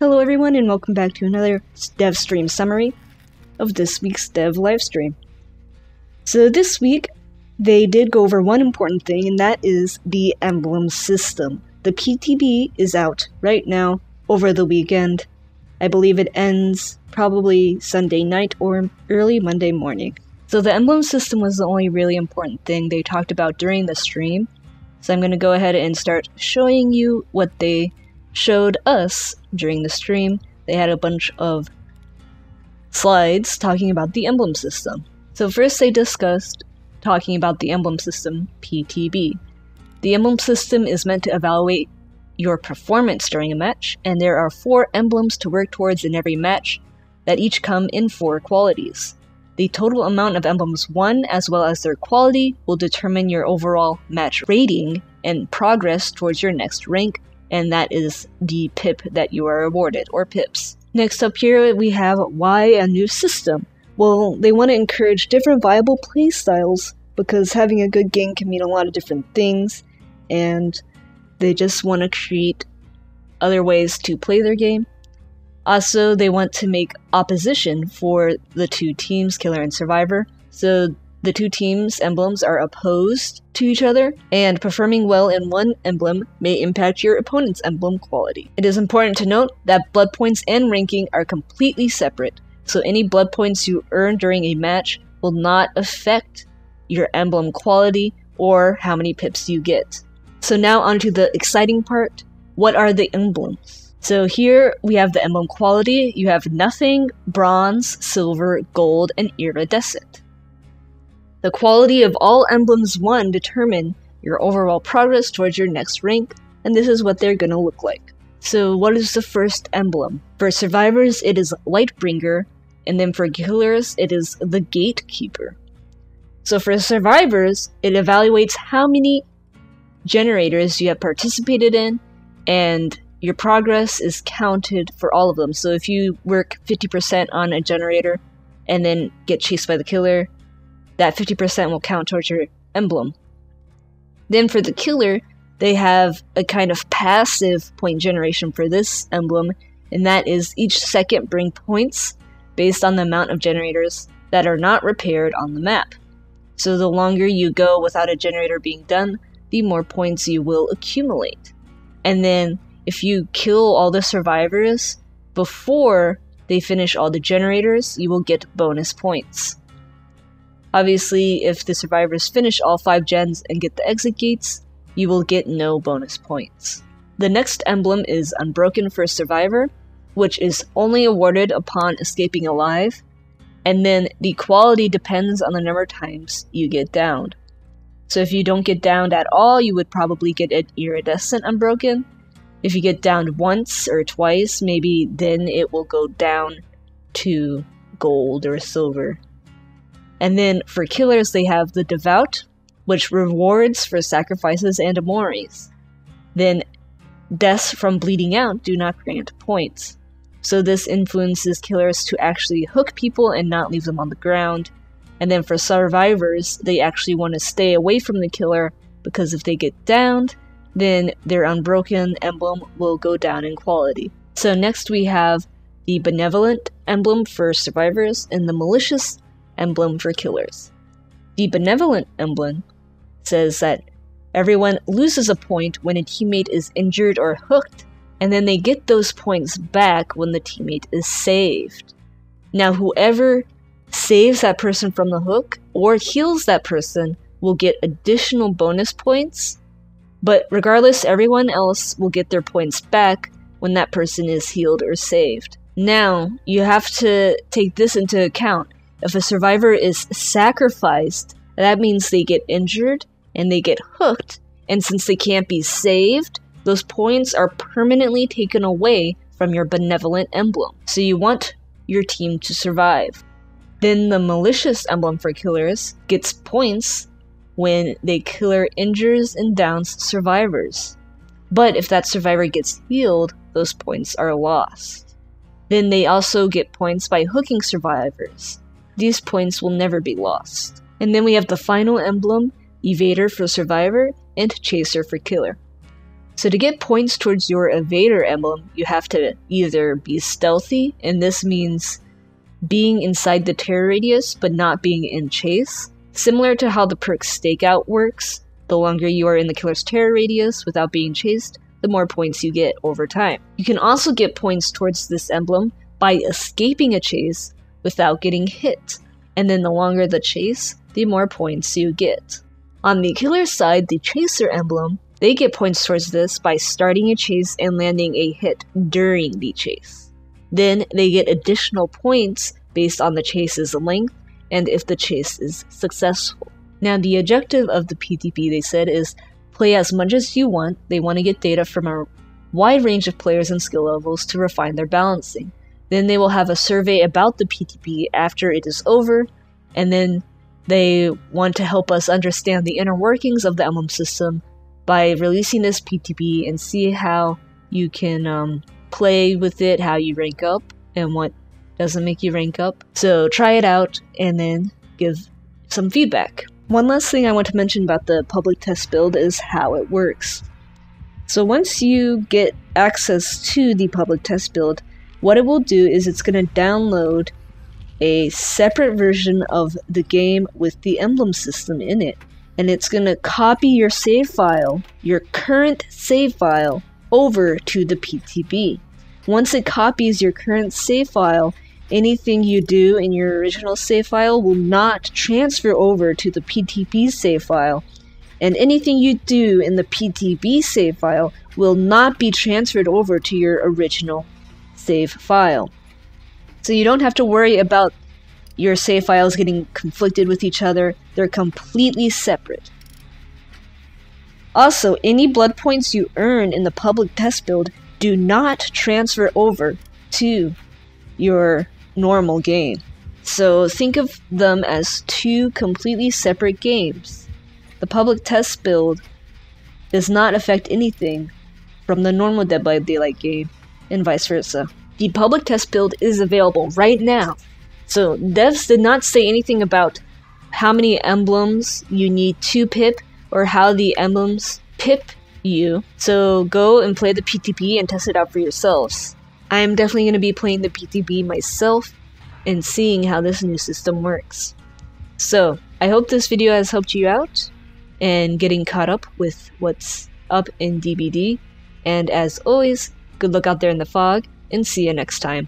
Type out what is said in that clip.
Hello everyone and welcome back to another dev stream summary of this week's dev livestream. So this week, they did go over one important thing, and that is the emblem system. The PTB is out right now over the weekend. I believe it ends probably Sunday night or early Monday morning. So the emblem system was the only really important thing they talked about during the stream. So I'm going to go ahead and start showing you what they showed us during the stream. They had a bunch of slides talking about the emblem system. So first they discussed talking about the emblem system, PTB. The emblem system is meant to evaluate your performance during a match, and there are 4 emblems to work towards in every match that each come in 4 qualities. The total amount of emblems won, as well as their quality, will determine your overall match rating and progress towards your next rank, and that is the pip that you are awarded, or pips. Next up here, we have why a new system. Well, they want to encourage different viable playstyles, because having a good game can mean a lot of different things, and they just want to create other ways to play their game. Also, they want to make opposition for the 2 teams, Killer and Survivor, so the 2 teams' emblems are opposed to each other, and performing well in one emblem may impact your opponent's emblem quality. It is important to note that blood points and ranking are completely separate, so any blood points you earn during a match will not affect your emblem quality or how many pips you get. So now onto the exciting part. What are the emblems? So here we have the emblem quality. You have nothing, bronze, silver, gold, and iridescent. The quality of all emblems won determine your overall progress towards your next rank, and this is what they're gonna look like. So what is the first emblem? For survivors, it is Lightbringer, and then for killers, it is the Gatekeeper. So for survivors, it evaluates how many generators you have participated in, and your progress is counted for all of them. So if you work 50% on a generator and then get chased by the killer, that 50% will count towards your emblem. Then for the killer, they have a kind of passive point generation for this emblem, and that is each second bring points based on the amount of generators that are not repaired on the map. So the longer you go without a generator being done, the more points you will accumulate. And then if you kill all the survivors before they finish all the generators, you will get bonus points. Obviously, if the survivors finish all 5 gens and get the exit gates, you will get no bonus points. The next emblem is Unbroken for Survivor, which is only awarded upon escaping alive, and then the quality depends on the number of times you get downed. So if you don't get downed at all, you would probably get an iridescent Unbroken. If you get downed once or twice, maybe then it will go down to gold or silver. And then for killers, they have the Devout, which rewards for sacrifices and amores. Then deaths from bleeding out do not grant points. So this influences killers to actually hook people and not leave them on the ground. And then for survivors, they actually want to stay away from the killer, because if they get downed, then their Unbroken emblem will go down in quality. So next we have the Benevolent emblem for survivors and the Malicious emblem for killers. The Benevolent emblem says that everyone loses a point when a teammate is injured or hooked, and then they get those points back when the teammate is saved. Now whoever saves that person from the hook or heals that person will get additional bonus points, but regardless, everyone else will get their points back when that person is healed or saved. Now, you have to take this into account. If a survivor is sacrificed, that means they get injured and they get hooked, and since they can't be saved, those points are permanently taken away from your Benevolent emblem. So you want your team to survive. Then the Malicious emblem for killers gets points when the killer injures and downs survivors. But if that survivor gets healed, those points are lost. Then they also get points by hooking survivors. These points will never be lost. And then we have the final emblem, Evader for Survivor and Chaser for Killer. So to get points towards your evader emblem, you have to either be stealthy, and this means being inside the terror radius but not being in chase. Similar to how the perk stakeout works, the longer you are in the killer's terror radius without being chased, the more points you get over time. You can also get points towards this emblem by escaping a chase without getting hit, and then the longer the chase, the more points you get. On the killer side, the chaser emblem, they get points towards this by starting a chase and landing a hit during the chase. Then they get additional points based on the chase's length and if the chase is successful. Now the objective of the PTB, they said, is play as much as you want. They want to get data from a wide range of players and skill levels to refine their balancing. Then they will have a survey about the PTB after it is over, and then they want to help us understand the inner workings of the emblem system by releasing this PTB and see how you can play with it, how you rank up, and what doesn't make you rank up. So try it out and then give some feedback. One last thing I want to mention about the public test build is how it works. So once you get access to the public test build, what it will do is it's going to download a separate version of the game with the emblem system in it. And it's going to copy your save file, your current save file, over to the PTB. Once it copies your current save file, anything you do in your original save file will not transfer over to the PTB save file, and anything you do in the PTB save file will not be transferred over to your original save file. So you don't have to worry about your save files getting conflicted with each other. They're completely separate. Also, any blood points you earn in the public test build do not transfer over to your normal game. So think of them as two completely separate games. The public test build does not affect anything from the normal Dead by Daylight game, and vice versa. The public test build is available right now. So devs did not say anything about how many emblems you need to pip or how the emblems pip you. So go and play the PTB and test it out for yourselves. I'm definitely going to be playing the PTB myself and seeing how this new system works. So I hope this video has helped you out and getting caught up with what's up in DBD. And as always, good luck out there in the fog, and see you next time.